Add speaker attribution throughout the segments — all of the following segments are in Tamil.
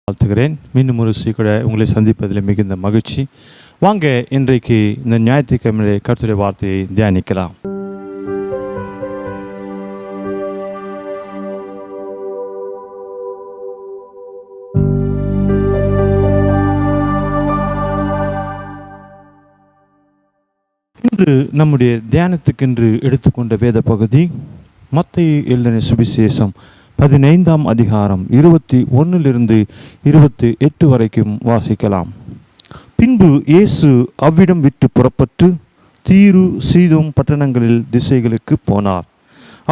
Speaker 1: வாழ்த்துகிறேன். மீண்டும் ஒரு கூட உங்களை சந்திப்பதில் மிகுந்த மகிழ்ச்சி. வாங்க இன்றைக்கு இந்த ஞாயிற்றுக்கிழமை கர்த்தருடைய வார்த்தையை தியானிக்கலாம். இன்று நம்முடைய தியானத்துக்கென்று எடுத்துக்கொண்ட வேத பகுதி மத்தேயு எழுதின சுவிசேஷம் 15ஆம் அதிகாரம் 21 28 வரைக்கும் வாசிக்கலாம். பின்பு இயேசு அவ்விடம் விட்டு புறப்பட்டு தீரு சீதோம் பட்டணங்களில் திசைகளுக்கு போனார்.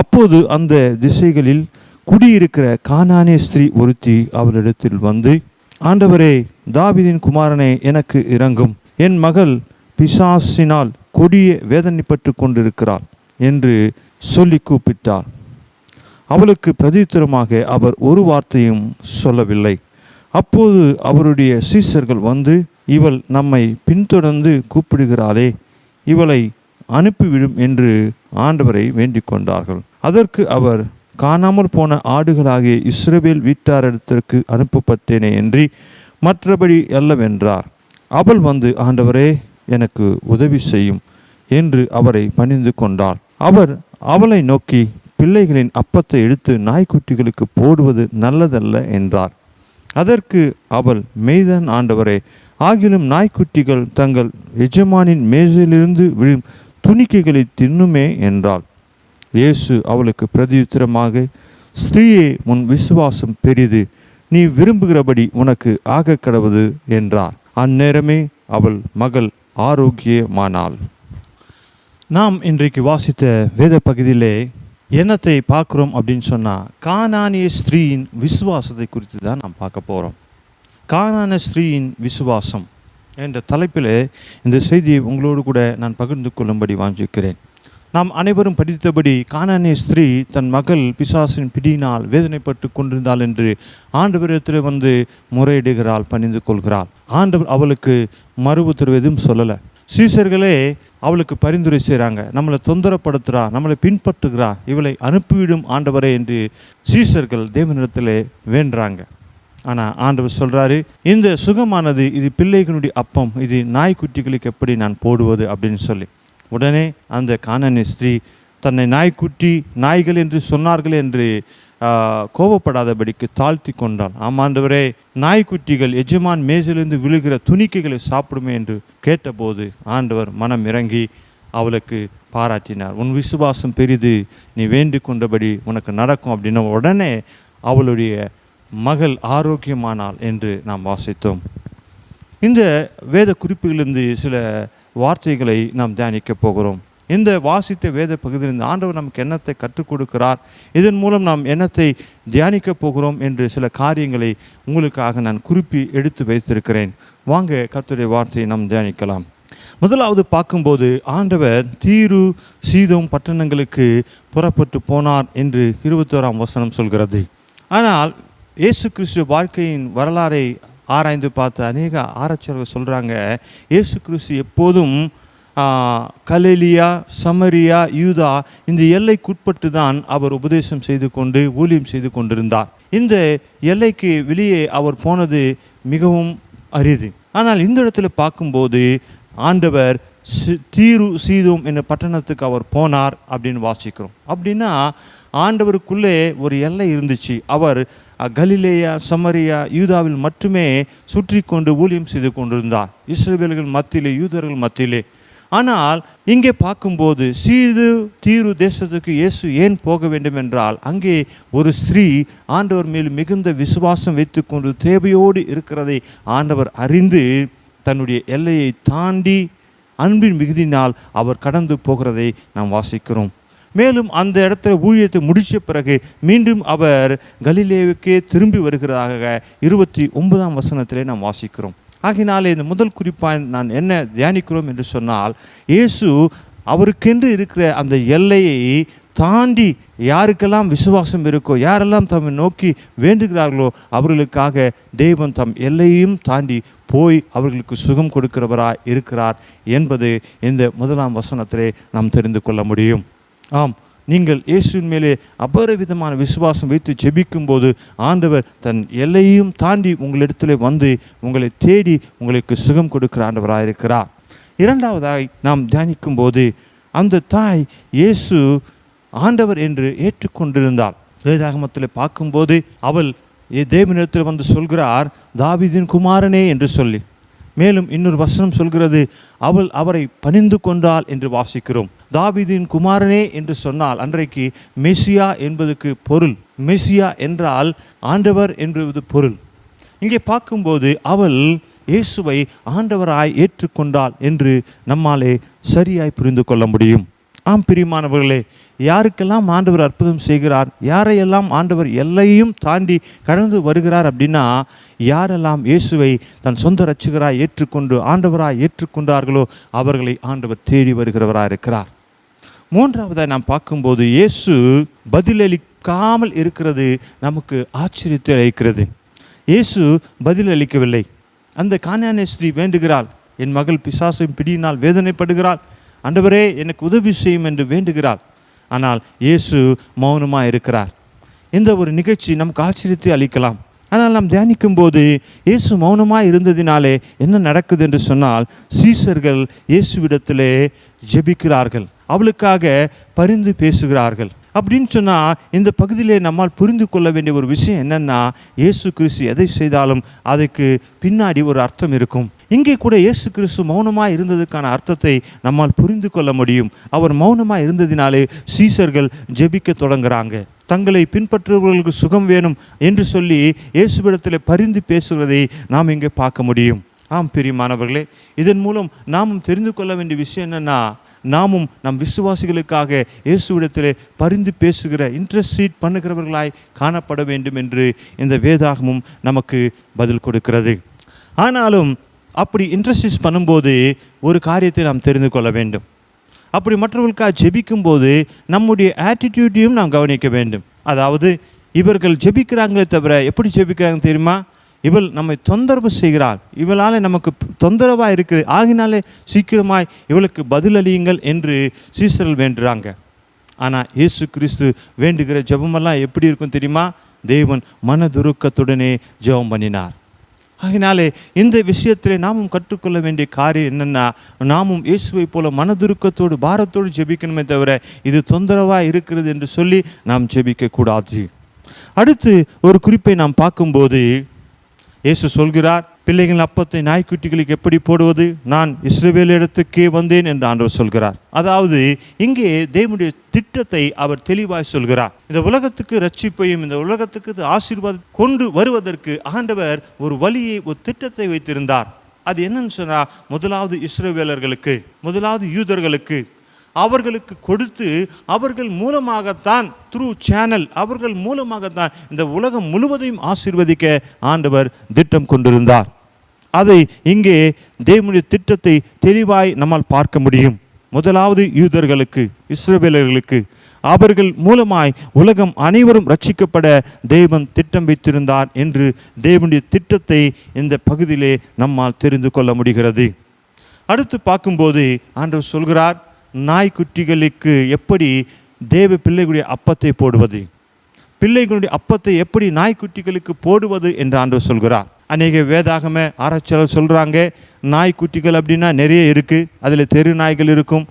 Speaker 1: அப்போது அந்த திசைகளில் குடியிருக்கிற கானானிய ஸ்திரீ ஒருத்தி அவரிடத்தில் வந்து, ஆண்டவரே, தாவீதின் குமாரனே, எனக்கு இரங்கும், என் மகள் பிசாசினால் கொடிய வேதனைப்பட்டு கொண்டிருக்கிறாள் என்று சொல்லி கூப்பிட்டார். அவளுக்கு பிரதித்திரமாக அவர் ஒரு வார்த்தையும் சொல்லவில்லை. அப்போது அவருடைய சீஷர்கள் வந்து, இவள் நம்மை பின்தொடர்ந்து கூப்பிடுகிறாளே, இவளை அனுப்பிவிடும் என்று ஆண்டவரை வேண்டிக் கொண்டார்கள். அதற்கு அவர், காணாமல் போன ஆடுகளாகிய இஸ்ரவேல் வீட்டாரிடத்திற்கு அனுப்பப்பட்டேனே என்று மற்றபடி அல்லவென்றார். அவள் வந்து, ஆண்டவரே, எனக்கு உதவி செய்யும் என்று அவரை பணிந்து கொண்டாள். அவர் அவளை நோக்கி, பிள்ளைகளின் அப்பத்தை எடுத்து நாய்க்குட்டிகளுக்கு போடுவது நல்லதல்ல என்றார். அதற்கு அவள், மெய்தான் ஆண்டவரே, ஆகிலும் நாய்க்குட்டிகள் தங்கள் எஜமானின் மேஜையிலிருந்து விழும் துணிக்கைகளை தின்னுமே என்றாள். இயேசு அவளுக்கு பிரதியுத்தரமாக, ஸ்திரீயே, உன் விசுவாசம் பெரிது, நீ விரும்புகிறபடி உனக்கு ஆக கடவுது என்றார். அந்நேரமே அவள் மகள் ஆரோக்கியமானாள். நாம் இன்றைக்கு வாசித்த வேத பகுதியிலே என்னத்தை பார்க்குறோம் அப்படின்னு சொன்னால், கானானிய ஸ்திரீயின் விசுவாசத்தை குறித்து தான் நாம் பார்க்க போகிறோம். கானானிய ஸ்திரீயின் விசுவாசம் என்ற தலைப்பில் இந்த செய்தியை உங்களோடு கூட நான் பகிர்ந்து கொள்ளும்படி வாஞ்சிக்கிறேன். நாம் அனைவரும் படித்தபடி கானானிய ஸ்திரீ தன் மகள் பிசாசின் பிடியினால் வேதனைப்பட்டு கொண்டிருந்தாள் என்று ஆண்டவரிடத்தில் வந்து முறையிடுகிறாள், பணிந்து கொள்கிறாள். ஆண்டவர் அவளுக்கு மறு உத்தரவு எதுவும் சொல்லலை. சீஷர்களே அவளுக்கு பரிந்துரை செய்கிறாங்க, நம்மளை தொந்தரப்படுத்துகிறா, நம்மளை பின்பற்றுகிறா, இவளை அனுப்பிவிடும் ஆண்டவரே என்று சீஷர்கள் தேவனிடத்தில் வேண்டுறாங்க. ஆனால் ஆண்டவர் சொல்கிறாரு, இந்த சுகமானது இது பிள்ளைகளுடைய அப்பம், இது நாய்க்குட்டிகளுக்கு எப்படி நான் போடுவது அப்படின்னு சொல்லி. உடனே அந்த கானானிய ஸ்திரீ தன்னை நாய்க்குட்டி, நாய்கள் என்று சொன்னார்கள் என்று கோபப்படாதபடிக்கு தாழ்த்தி கொண்டாள். ஆமாண்டவரே, நாய்க்குட்டிகள் எஜமான் மேஜிலிருந்து விழுகிற துணிக்கைகளை சாப்பிடுமே என்று கேட்டபோது ஆண்டவர் மனம் இறங்கி அவளுக்கு பாராட்டினார். உன் விசுவாசம் பெரிது, நீ வேண்டி கொண்டபடி உனக்கு நடக்கும் அப்படின்ன உடனே அவளுடைய மகள் ஆரோக்கியமானாள் என்று நாம் வாசித்தோம். இந்த வேத குறிப்புகளிலிருந்து சில வார்த்தைகளை நாம் தியானிக்க போகிறோம். இந்த வாசித்த வேத பகுதியில் ஆண்டவர் நமக்கு என்னத்தை கற்றுக் கொடுக்கிறார், இதன் மூலம் நாம் என்னத்தை தியானிக்க போகிறோம் என்று சில காரியங்களை உங்களுக்காக நான் குறிப்பி எடுத்து வைத்திருக்கிறேன். வாங்க கர்த்தருடைய வார்த்தையை நாம் தியானிக்கலாம். முதலாவது பார்க்கும்போது, ஆண்டவர் தீரு சீதோம் பட்டணங்களுக்கு புறப்பட்டு போனார் என்று 21ஆம் வசனம் சொல்கிறது. ஆனால் இயேசு கிறிஸ்து வாழ்க்கையின் வரலாறை ஆராய்ந்து பார்த்து அநேக ஆராய்ச்சியாளர்கள் சொல்கிறாங்க, இயேசு கிறிஸ்து எப்போதும் கலிலியா, சமரியா, யூதா இந்த எல்லைக்குட்பட்டு தான் அவர் உபதேசம் செய்து கொண்டு ஊழியம் செய்து கொண்டிருந்தார். இந்த எல்லைக்கு வெளியே அவர் போனது மிகவும் அரிது. ஆனால் இந்த இடத்துல பார்க்கும்போது ஆண்டவர் தீரு சீதோம் என்ற பட்டணத்துக்கு அவர் போனார் அப்படின்னு வாசிக்கிறோம். அப்படின்னா ஆண்டவருக்குள்ளே ஒரு எல்லை இருந்துச்சு. அவர் கலிலேயா, சமரியா, யூதாவில் மட்டுமே சுற்றி கொண்டு ஊழியம் செய்து கொண்டிருந்தார், இஸ்ரவேலர்கள் மத்தியிலே, யூதர்கள் மத்தியிலே. ஆனால் இங்கே பார்க்கும்போது தீரு தேசத்துக்கு இயேசு ஏன் போக வேண்டும் என்றால், அங்கே ஒரு ஸ்திரீ ஆண்டவர் மேல் மிகுந்த விசுவாசம் வைத்து கொண்டு தேவையோடு இருக்கிறதை ஆண்டவர் அறிந்து தன்னுடைய எல்லையை தாண்டி அன்பின் மிகுதினால் அவர் கடந்து போகிறதை நாம் வாசிக்கிறோம். மேலும் அந்த இடத்துல ஊழியத்தை முடித்த பிறகு மீண்டும் அவர் கலிலேயுக்கே திரும்பி வருகிறதாக 29ஆம் வசனத்திலே நாம் வாசிக்கிறோம். ஆகினாலே இந்த முதல் குறிப்பாக நான் என்ன தியானிக்கிறோம் என்று சொன்னால், இயேசு அவருக்கென்று இருக்கிற அந்த எல்லையை தாண்டி யாருக்கெல்லாம் விசுவாசம் இருக்கோ, யாரெல்லாம் தம்மை நோக்கி வேண்டுகிறார்களோ அவர்களுக்காக தேவன் தம் எல்லையையும் தாண்டி போய் அவர்களுக்கு சுகம் கொடுக்கிறவராய் இருக்கிறார் என்பது இந்த முதலாம் வசனத்திலே நாம் தெரிந்து கொள்ள முடியும். ஆம், நீங்கள் இயேசுவின் மேலே அபரிவிதமான விசுவாசம் வைத்து ஜெபிக்கும் போது ஆண்டவர் தன் எல்லையும் தாண்டி உங்களிடத்தில் வந்து உங்களை தேடி உங்களுக்கு சுகம் கொடுக்கிற ஆண்டவராயிருக்கிறார். இரண்டாவதாய் நாம் தியானிக்கும் போது அந்த தாய் இயேசு ஆண்டவர் என்று ஏற்றுக்கொண்டிருந்தாள். வேதாகமத்தில் பார்க்கும்போது அவள் தேவனிடத்தில் வந்து சொல்கிறார், தாவீதின் குமாரனே என்று சொல்லி. மேலும் இன்னொரு வசனம் சொல்கிறது, அவள் அவரை பணிந்து கொண்டாள் என்று வாசிக்கிறோம். தாவீதின் குமாரனே என்று சொன்னால் அன்றைக்கு மெசியா என்பதற்கு பொருள். மெசியா என்றால் ஆண்டவர் என்பது பொருள். இங்கே பார்க்கும்போது அவள் இயேசுவை ஆண்டவராய் ஏற்றுக்கொண்டாள் என்று நம்மாலே சரியாய் புரிந்து கொள்ள முடியும். ஆம் பிரியமானவர்களே, யாருக்கெல்லாம் ஆண்டவர் அற்புதம் செய்கிறார், யாரையெல்லாம் ஆண்டவர் எல்லையும் தாண்டி கடந்து வருகிறார் அப்படின்னா, யாரெல்லாம் இயேசுவை தன் சொந்த இரட்சகராய் ஏற்றுக்கொண்டு ஆண்டவராய் ஏற்றுக்கொண்டார்களோ அவர்களை ஆண்டவர் தேடி வருகிறவராக இருக்கிறார். மூன்றாவதாக நாம் பார்க்கும்போது இயேசு பதிலளிக்காமல் இருக்கிறது நமக்கு ஆச்சரியத்தை அளிக்கிறது. இயேசு பதிலளிக்கவில்லை. அந்த கானானிய ஸ்திரீ வேண்டுகிறாள், என் மகள் பிசாசின் பிடியினால் வேதனைப்படுகிறாள், ஆண்டவரே எனக்கு உதவி செய்யும் என்று வேண்டுகிறாள். ஆனால் இயேசு மௌனமாக இருக்கிறார். இந்த ஒரு நிகழ்ச்சி நமக்கு ஆச்சரியத்தை அளிக்கலாம். ஆனால் நாம் தியானிக்கும் போது இயேசு மௌனமாக இருந்ததினாலே என்ன நடக்குது என்று சொன்னால், சீஷர்கள் இயேசுவிடத்திலே ஜெபிக்கிறார்கள், அவளுக்காக பரிந்து பேசுகிறார்கள். அப்படின்னு சொன்னால் இந்த பகுதியிலே நம்மால் புரிந்து கொள்ள வேண்டிய ஒரு விஷயம் என்னென்னா, இயேசு கிறிஸ்து எதை செய்தாலும் அதுக்கு பின்னாடி ஒரு அர்த்தம் இருக்கும். இங்கே கூட இயேசு கிறிஸ்து மௌனமாக இருந்ததுக்கான அர்த்தத்தை நம்மால் புரிந்து கொள்ள முடியும். அவர் மௌனமாக இருந்ததினாலே சீஷர்கள் ஜெபிக்க தொடங்குறாங்க. தங்களை பின்பற்றுபவர்களுக்கு சுகம் வேணும் என்று சொல்லி இயேசுவிடத்தில் பரிந்து பேசுகிறதை நாம் இங்கே பார்க்க முடியும். ஆம் பிரியமானவர்களே, இதன் மூலம் நாமும் தெரிந்து கொள்ள வேண்டிய விஷயம் என்னென்னா, நாமும் நம் விசுவாசிகளுக்காக இயேசுவிடத்திலே பரிந்து பேசுகிற இன்டர்சீட் பண்ணுகிறவர்களாய் காணப்பட வேண்டும் என்று இந்த வேதாகமும் நமக்கு பதில் கொடுக்கிறது. ஆனாலும் அப்படி இன்டர்சீட் பண்ணும்போது ஒரு காரியத்தை நாம் தெரிந்து கொள்ள வேண்டும். அப்படி மற்றவர்களுக்காக ஜெபிக்கும் போது நம்முடைய ஆட்டிடியூட்டையும் நாம் கவனிக்க வேண்டும். அதாவது இவர்கள் ஜெபிக்கிறாங்களே தவிர எப்படி ஜெபிக்கிறாங்க தெரியுமா? இவள் நம்மை தொந்தரவு செய்கிறாள், இவளால் நமக்கு தொந்தரவாக இருக்குது, ஆகினாலே சீக்கிரமாய் இவளுக்கு பதிலளியுங்கள் என்று சீசர்கள் வேண்டுறாங்க. ஆனால் இயேசு கிறிஸ்து வேண்டுகிற ஜெபமெல்லாம் எப்படி இருக்கும் தெரியுமா? தேவன் மனதுருக்கத்துடனே ஜெபம் பண்ணினார். ஆகினாலே இந்த விஷயத்தில் நாமும் கற்றுக்கொள்ள வேண்டிய காரியம் என்னென்னா, நாமும் இயேசுவை போல மனதுருக்கத்தோடு பாரத்தோடு ஜெபிக்கணுமே தவிர இது தொந்தரவாக இருக்கிறது என்று சொல்லி நாம் ஜெபிக்கக்கூடாது. அடுத்து ஒரு குறிப்பை நாம் பார்க்கும்போது இயேசு சொல்கிறார், பிள்ளைகளின் அப்பத்தை நாய்க்குட்டிகளுக்கு எப்படி போடுவது, நான் இஸ்ரவேலிடத்துக்கே வந்தேன் என்று ஆண்டவர் சொல்கிறார். அதாவது இங்கே தேவனுடைய திட்டத்தை அவர் தெளிவாய் சொல்கிறார். இந்த உலகத்துக்கு ரட்சிப்பையும் இந்த உலகத்துக்கு ஆசீர்வாதம் கொண்டு வருவதற்கு ஆண்டவர் ஒரு வழியை, ஒரு திட்டத்தை வைத்திருந்தார். அது என்னன்னு சொன்னால், முதலாவது இஸ்ரவேலர்களுக்கு, முதலாவது யூதர்களுக்கு அவர்களுக்கு கொடுத்து அவர்கள் மூலமாகத்தான், த்ரூ சேனல் அவர்கள் மூலமாகத்தான் இந்த உலகம் முழுவதையும் ஆசீர்வதிக்க ஆண்டவர் திட்டம் கொண்டிருந்தார். அதை இங்கே தேவனுடைய திட்டத்தை தெளிவாய் நம்மால் பார்க்க முடியும். முதலாவது யூதர்களுக்கு, இஸ்ரவேலர்களுக்கு, அவர்கள் மூலமாய் உலகம் அனைவரும் ரட்சிக்கப்பட தேவன் திட்டம் வைத்திருந்தார் என்று தேவனுடைய திட்டத்தை இந்த பகுதியிலே நம்மால் தெரிந்து கொள்ள முடிகிறது. அடுத்து பார்க்கும்போது ஆண்டவர் சொல்கிறார், நாய்க்குட்டிகளுக்கு எப்படி தேவ பிள்ளைகளுடைய அப்பத்தை போடுவது, பிள்ளைகளுடைய அப்பத்தை எப்படி நாய்க்குட்டிகளுக்கு போடுவது என்று ஆண்டவர் சொல்கிறார். அநேக வேதாகம ஆராய்ச்சியாளர் சொல்கிறாங்க, நாய்க்குட்டிகள் அப்படின்னா நிறைய இருக்குது. அதில் தெரு நாய்கள் இருக்கும்,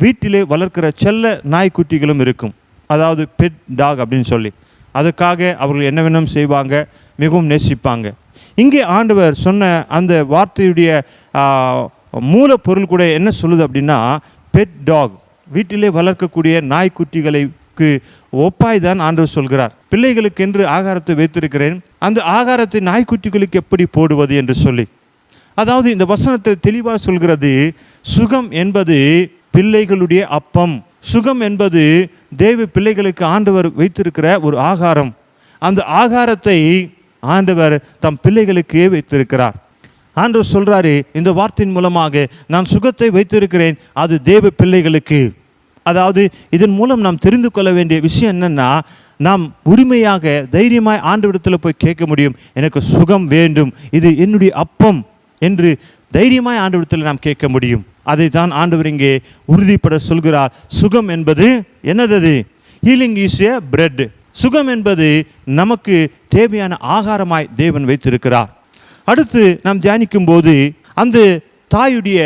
Speaker 1: வீட்டிலே வளர்க்கிற செல்ல நாய்க்குட்டிகளும் இருக்கும், அதாவது பெட் டாக் அப்படின்னு சொல்லி. அதுக்காக அவர்கள் என்ன வேணும் செய்வாங்க, மிகவும் நேசிப்பாங்க. இங்கே ஆண்டவர் சொன்ன அந்த வார்த்தையுடைய மூலப்பொருள் கூட என்ன சொல்லுது அப்படின்னா, பெட் டாக், வீட்டிலே வளர்க்கக்கூடிய நாய்க்குட்டிகளுக்கு ஒப்பாய் தான் ஆண்டவர் சொல்கிறார். பிள்ளைகளுக்கு என்று ஆகாரத்தை வைத்திருக்கிறேன், அந்த ஆகாரத்தை நாய்க்குட்டிகளுக்கு எப்படி போடுவது என்று சொல்லி. அதாவது இந்த வசனத்தை தெளிவாக சொல்கிறது, சுகம் என்பது பிள்ளைகளுடைய அப்பம், சுகம் என்பது தேவ பிள்ளைகளுக்கு ஆண்டவர் வைத்திருக்கிற ஒரு ஆகாரம். அந்த ஆகாரத்தை ஆண்டவர் தம் பிள்ளைகளுக்கே வைத்திருக்கிறார். ஆண்டவர் சொல்கிறாரு, இந்த வார்த்தையின் மூலமாக நான் சுகத்தை வைத்திருக்கிறேன், அது தேவ பிள்ளைகளுக்கு. அதாவது இதன் மூலம் நாம் தெரிந்து கொள்ள வேண்டிய விஷயம் என்னென்னா, நாம் உரிமையாக தைரியமாய் ஆண்டவரிடத்தில் போய் கேட்க முடியும், எனக்கு சுகம் வேண்டும், இது என்னுடைய அப்பம் என்று தைரியமாய் ஆண்டவரிடத்தில் நாம் கேட்க முடியும். அதை தான் ஆண்டவர் இங்கே உறுதிப்பட சொல்கிறார். சுகம் என்பது என்னது? Healing is a bread. சுகம் என்பது நமக்கு தேவையான ஆகாரமாய் தேவன் வைத்திருக்கிறார். அடுத்து நாம் தியானிக்கும் போது அந்த தாயுடைய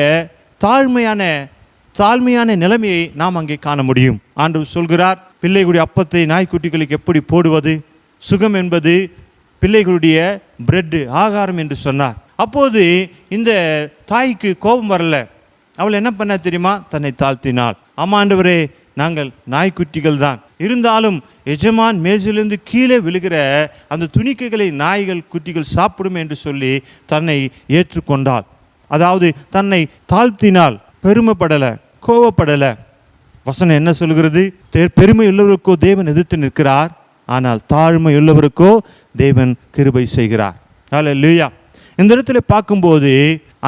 Speaker 1: தாழ்மையான நிலைமையை நாம் அங்கே காண முடியும். ஆண்டவர் சொல்கிறார், பிள்ளைகளுடைய அப்பத்தை நாய்க்குட்டிகளுக்கு எப்படி போடுவது? சுகம் என்பது பிள்ளைகளுடைய பிரெட், ஆகாரம் என்று சொன்னார். அப்போது இந்த தாய்க்கு கோபம் வரல. அவள் என்ன பண்ண தெரியுமா? தன்னை தாழ்த்தினாள். ஆமா ஆண்டவரே, நாங்கள் நாய்க்குட்டிகள் தான், இருந்தாலும் எஜமான் மேஜிலிருந்து கீழே விழுகிற அந்த துணிக்கைகளை நாய்கள் குட்டிகள் சாப்பிடும் என்று சொல்லி தன்னை ஏற்றுக்கொண்டாள். அதாவது தன்னை தாழ்த்தினாள். பெருமைப்படலை, கோபப்படலை. வசனம் என்ன சொல்கிறது? பெருமை உள்ளவருக்கோ தேவன் எதிர்த்து நிற்கிறார், ஆனால் தாழ்மை உள்ளவருக்கோ தேவன் கிருபை செய்கிறார். ஹல்லேலூயா. இந்த இடத்துல பார்க்கும்போது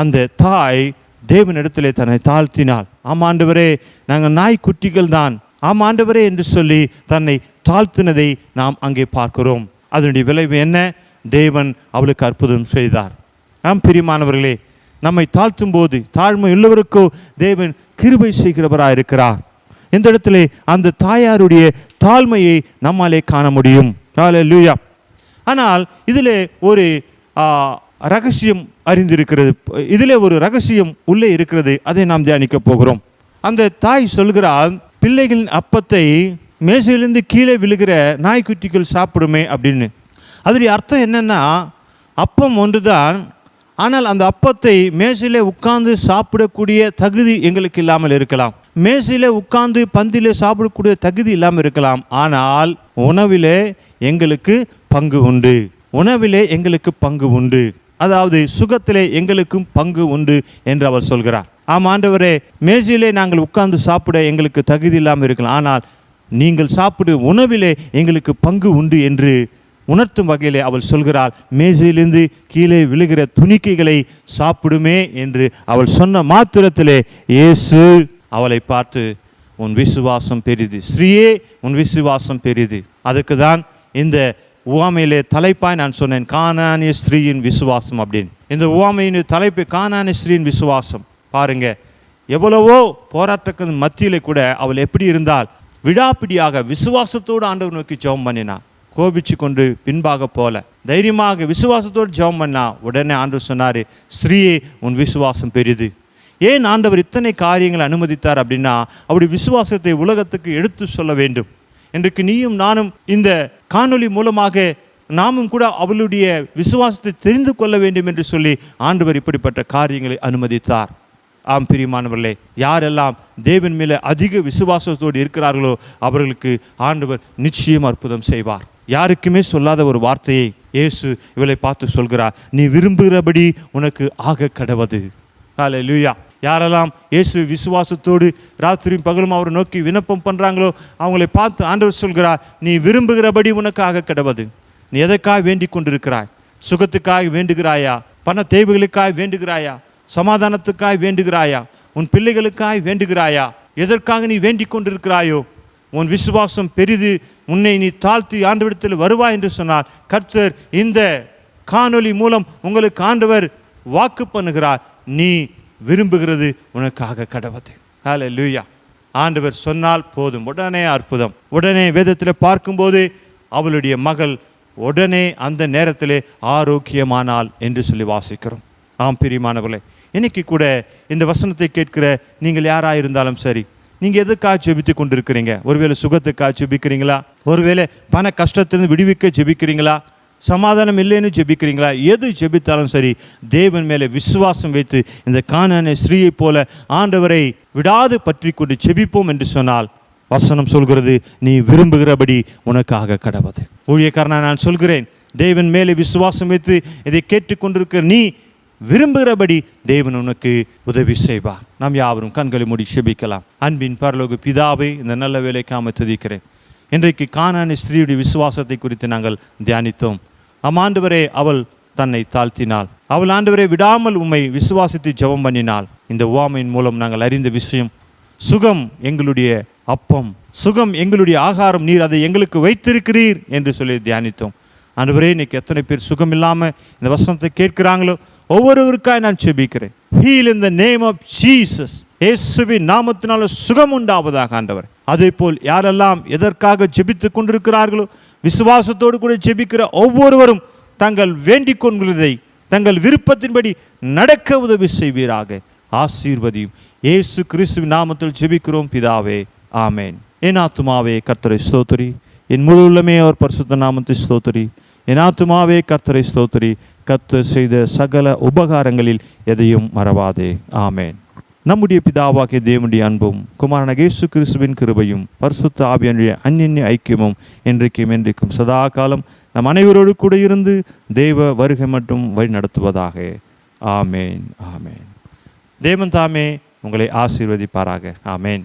Speaker 1: அந்த தாய் தேவனிடத்திலே தன்னை தாழ்த்தினாள். ஆமாண்டவரே, நாங்கள் நாய்க்குட்டிகள் தான், ஆமாண்டவரே என்று சொல்லி தன்னை தாழ்த்தினதை நாம் அங்கே பார்க்கிறோம். அதனுடைய விளைவு என்ன? தேவன் அவளுக்கு அற்புதம் செய்தார். ஆம் பிரியமானவர்களே, நம்மை தாழ்த்தும் போது தாழ்மை உள்ளவருக்கோ தேவன் கிருபை செய்கிறவராக இருக்கிறார். இந்த இடத்துல அந்த தாயாருடைய தாழ்மையை நம்மாலே காண முடியும். ஹல்லேலூயா. ஆனால் இதில் ஒரு ரகசியம் அறிந்திருக்கிறது, இதிலே ஒரு ரகசியம் உள்ளே இருக்கிறது. அதை நாம் தியானிக்க போகிறோம். அந்த தாய் சொல்கிறார், பிள்ளைகளின் அப்பத்தை மேசையிலிருந்து கீழே விழுகிற நாய்க்குட்டிகள் சாப்பிடுமே அப்படின்னு. அதனுடைய அர்த்தம் என்னன்னா, அப்பம் ஒன்றுதான், ஆனால் அந்த அப்பத்தை மேசையிலே உட்கார்ந்து சாப்பிடக்கூடிய தகுதி எங்களுக்கு இல்லாமல் இருக்கலாம். மேசையிலே உட்கார்ந்து பந்திலே சாப்பிடக்கூடிய தகுதி இல்லாமல் இருக்கலாம். ஆனால் உணவிலே எங்களுக்கு பங்கு உண்டு. உணவிலே எங்களுக்கு பங்கு உண்டு. அதாவது சுகத்திலே எங்களுக்கும் பங்கு உண்டு என்று அவர் சொல்கிறார். ஆமாம் ஆண்டவரே, மேசையிலே நாங்கள் உட்கார்ந்து சாப்பிட எங்களுக்கு தகுதி இல்லாமல் இருக்கலாம், ஆனால் நீங்கள் சாப்பிடும் உணவிலே எங்களுக்கு பங்கு உண்டு என்று உணர்த்தும் வகையிலே அவள் சொல்கிறாள். மேசையிலிருந்து கீழே விழுகிற துணிக்கைகளை சாப்பிடுமே என்று அவள் சொன்ன மாத்திரத்திலே இயேசு அவளை பார்த்து, உன் விசுவாசம் பெரிது ஸ்ரீயே, உன் விசுவாசம் பெரிது. அதுக்கு தான் இந்த உவமையிலே தலைப்பாய் நான் சொன்னேன், கானானிய ஸ்திரீயின் விசுவாசம் அப்படின்னு. இந்த உவமையின் தலைப்பு கானானிய ஸ்திரீயின் விசுவாசம். பாருங்க, எவ்வளவோ போராட்டத்தின் மத்தியிலே கூட அவள் எப்படி இருந்தால், விடாப்பிடியாக விசுவாசத்தோடு ஆண்டவர் நோக்கி ஜெபம் பண்ணினாள். கோபிச்சு கொண்டு பின்பாக போல தைரியமாக விசுவாசத்தோடு ஜெபம் பண்ணா. உடனே ஆண்டவர் சொன்னார், ஸ்திரீயே, உன் விசுவாசம் பெரிது. ஏன் ஆண்டவர் இத்தனை காரியங்களை அனுமதித்தார் அப்படின்னா, அவருடைய விசுவாசத்தை உலகத்துக்கு எடுத்து சொல்ல வேண்டும். இன்றைக்கு நீயும் நானும் இந்த காணொளி மூலமாக நாமும் கூட அவளுடைய விசுவாசத்தை தெரிந்து கொள்ள வேண்டும் என்று சொல்லி ஆண்டவர் இப்படிப்பட்ட காரியங்களை அனுமதித்தார். ஆம் பிரியமானவர்களே, யாரெல்லாம் தேவன் மேலே அதிக விசுவாசத்தோடு இருக்கிறார்களோ அவர்களுக்கு ஆண்டவர் நிச்சயம் அற்புதம் செய்வார். யாருக்குமே சொல்லாத ஒரு வார்த்தையை இயேசு இவளை பார்த்து சொல்கிறார், நீ விரும்புகிறபடி உனக்கு ஆக கடவது. ஹல்லேலூயா. யாரெல்லாம் இயேசு விசுவாசத்தோடு ராத்திரியும் பகலும் அவரை நோக்கி விண்ணப்பம் பண்ணுறாங்களோ அவங்களை பார்த்து ஆண்டவர் சொல்கிறார், நீ விரும்புகிறபடி உனக்கு ஆக கடவது. நீ எதற்காக வேண்டிக் கொண்டிருக்கிறாய்? சுகத்துக்காக வேண்டுகிறாயா? பண தேவைகளுக்காக வேண்டுகிறாயா? சமாதானத்துக்காய் வேண்டுகிறாயா? உன் பிள்ளைகளுக்காய் வேண்டுகிறாயா? எதற்காக நீ வேண்டிக் கொண்டிருக்கிறாயோ? உன் விசுவாசம் பெரிது, உன்னை நீ தாழ்த்தி ஆண்டவரிடத்தில் வருவாய் என்று சொன்னார். கர்த்தர் இந்த காணொளி மூலம் உங்களுக்கு ஆண்டவர் வாக்கு பண்ணுகிறார், நீ விரும்புகிறது உனக்காக கடவது. ஹல்லேலூயா. ஆண்டவர் சொன்னால் போதும், உடனே அற்புதம். உடனே வேதத்தில் பார்க்கும்போது அவளுடைய மகள் உடனே அந்த நேரத்திலே ஆரோக்கியமானாள் என்று சொல்லி வாசிக்கிறோம். ஆம் பிரியமானவர்களே, இன்னைக்கு கூட இந்த வசனத்தை கேட்கிற நீங்கள் யாராக இருந்தாலும் சரி, நீங்கள் எதுக்காக ஜெபித்து கொண்டிருக்கிறீங்க? ஒருவேளை சுகத்துக்காக ஜெபிக்கிறீங்களா? ஒருவேளை பண கஷ்டத்திலிருந்து விடுவிக்க ஜெபிக்கிறீங்களா? சமாதானம் இல்லைன்னு ஜெபிக்கிறீங்களா? எது ஜெபித்தாலும் சரி, தேவன் மேலே விசுவாசம் வைத்து இந்த கானானிய ஸ்திரீயை போல ஆண்டவரை விடாது பற்றி கொண்டு ஜெபிப்போம் என்று சொன்னால் வசனம் சொல்கிறது, நீ விரும்புகிறபடி உனக்காக கடவது. ஊழியக்காரனா நான் சொல்கிறேன், தேவன் மேலே விசுவாசம் வைத்து இதை கேட்டுக்கொண்டிருக்கிற நீ விரும்புகிறபடி தேவன் உனக்கு உதவி செய்வார். நாம் யாவரும் கண்களை மூடி ஜெபிக்கலாம். அன்பின் பரலோக பிதாவை, இந்த நல்ல வேலைக்காக துதிக்கிறேன். இன்றைக்கு கானானிய ஸ்திரீயுடைய விசுவாசத்தை குறித்து நாங்கள் தியானித்தோம். ஆண்டவரே, அவள் தன்னை தாழ்த்தினாள். அவள் ஆண்டவரை விடாமல் உம்மை விசுவாசித்து ஜெபம் பண்ணினாள். இந்த உவமையின் மூலம் நாங்கள் அறிந்த விஷயம், சுகம் எங்களுடைய அப்பம், சுகம் எங்களுடைய ஆகாரம், நீர் அதை எங்களுக்கு வைத்திருக்கிறீர் என்று சொல்லி தியானித்தோம். ஆண்டவரே, இன்னைக்கு எத்தனை பேர் சுகம் இல்லாமல் இந்த வசனத்தை கேட்கிறாங்களோ ஒவ்வொருவருக்காய் நான் ஜெபிக்கிறேன். Heal in the name of Jesus. இயேசுவின் நாமத்தினால சுகம் உண்டாவதாக ஆண்டவர். அதே போல் யாரெல்லாம் எதற்காக ஜெபித்துக் கொண்டிருக்கிறார்களோ, விசுவாசத்தோடு கூட ஜெபிக்கிற ஒவ்வொருவரும் தங்கள் வேண்டிக் கொள்கிறதை தங்கள் விருப்பத்தின்படி நடக்க உதவி செய்வீராக. ஆசீர்வதியும். இயேசு கிறிஸ்துவின் நாமத்தில் ஜெபிக்கிறோம் பிதாவே, ஆமேன். என் ஆத்துமாவே கர்த்தரை ஸ்தோத்திரி, என் முழு உள்ளமே அவர் பரிசுத்த நாமத்தை ஸ்தோத்திரி. என் ஆத்துமாவே கர்த்தரை ஸ்தோத்திரி, கர்த்தர் செய்த சகல உபகாரங்களில் எதையும் மறவாதே. ஆமேன். நம்முடைய பிதாவாகிய தேவனுடைய அன்பும் குமாரனாகிய இயேசு கிறிஸ்துவின் கிருபையும் பரிசுத்த ஆவியானுடைய அந்நிய ஐக்கியமும் என்றைக்கும் சதா காலம் நம் அனைவரோடு கூட இருந்து தேவ வருகை மட்டும் வழி நடத்துவதாக. ஆமேன், ஆமேன். தேவன் தாமே உங்களை ஆசீர்வதிப்பாராக. ஆமேன்.